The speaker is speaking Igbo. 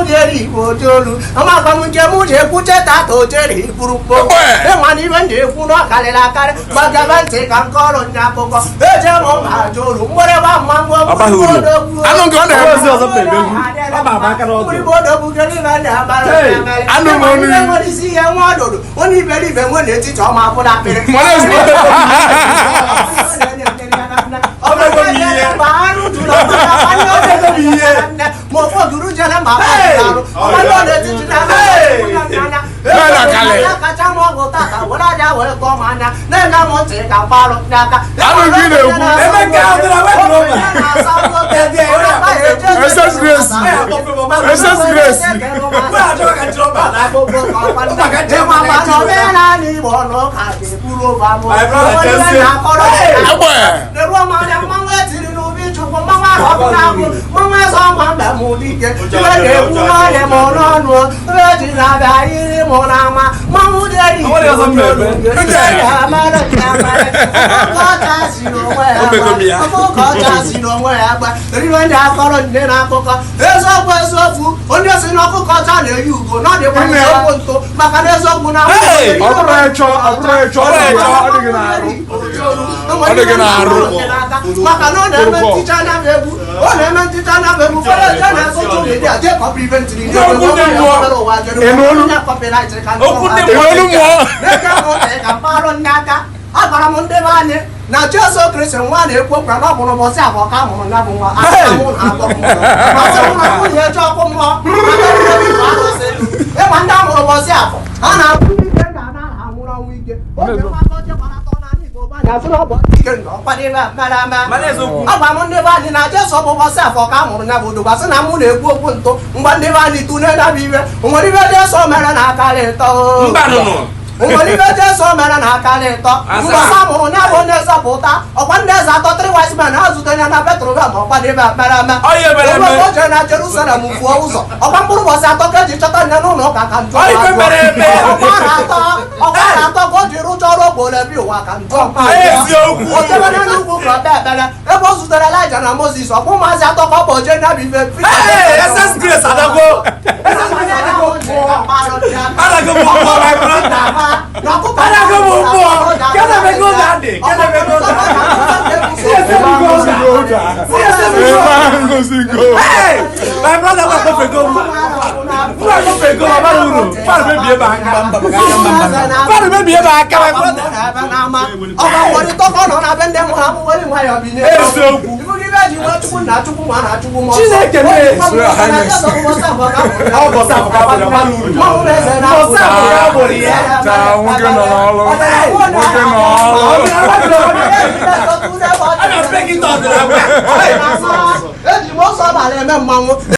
jeri ojolu amaka munje muje kucheta to jeri purupo e mani bende kuno kalela kare bagabante kankoro nyakoko eje mo majolu ngore ba mango anu ngi onda hebu zo pebe baba ba ka no do bodo bugeli na na bara anu mo ni ngori si ya nwadodo oni beli be nwe na ti cho ma fu na pere mo fo duru jana ma ba lo le ti na na kale ka cha mo go ta ta wala ja we ko ma na na nga mo te ka pa lo na ka anu ngi na egwu ebe ka odra we no SS Grace SS Grace wa ajo ka jiro ba na ko ka je ma ba no be na ni bo no ka ke puro ba mo ne ro ma na ma we ti ni no bi chu ko ma ma ro na ko ma ma so ma ba mo di ke ti le ke ku na le mo no no re ti na ba yi mo na ma ma mu de ri o le so me be ya ma ra ya ma ko ta si no we ko ta si no we agba ri wa nda ko ro ne na ko ko eso fu onye si no ko ta na yu go na de ko so nto maka na eso fu na aburo echo adịghị na-arụ maka na ọ na-eme nticha na egwu ọ na-eme nticha na egwu fere je na social media je copy event ni je agara m ndị be anyị na Jesu Kristi nwa na-ekwu okwu na ọ bụrụ ụbọchị abụọ ka a mụrụ ya bụ nwa nwunye eche ọkụ mmụọ ịma ndị a mụrụ ụbọchị afọ a na-abụ ike ga na anwụrụ ọnwụ ike agwa m ndị be anyị na Jesu bụ ụbọchị afọ ka a mụrụ ya bụ odogwa sị na mụ na-ekwu okwu ntụ mgbe ndị be anyị tụne daba iwe onwere ibe Jesu mere na akarị ịtọ onwere ibe Jesu mere na akarị ịtọ mbọsị a mụrụ ya bụ onye nzọpụta ọkwa ndị eze atọ 3 wise men ha zute ya na Betlem ọkwa dị mere eme o jere na Jerusalem fuo ụzọ ọkwa mkpụrụ ụbọchị atọ ka eji chọta ya n'ụlọ ụka ka njọ ọkwara atọ ka o jiri ụjọ ọrụ ogbole bi ụwa ka njọ o jebe na n'ugwu ka ọ bịa ekpere ebe o zutere Elijah na Moses ọkwa ụmụazị atọ ka ọ bụ oje na bife SS Grace adago my brother was go go far be ba far be ba ka my brother ọba wori to ko no na be ndem ha mu wori nwa yo bi ne eziokwu ji nwa chukwu na chukwu nwa na chukwu mo Chineke na-eso ọ bọsa ka ba na bọsa ka bo ya ta nwoke nọ n'ọrụ nwoke nọ n'ọrụ eji m ọsọ abalị eme mmanwụ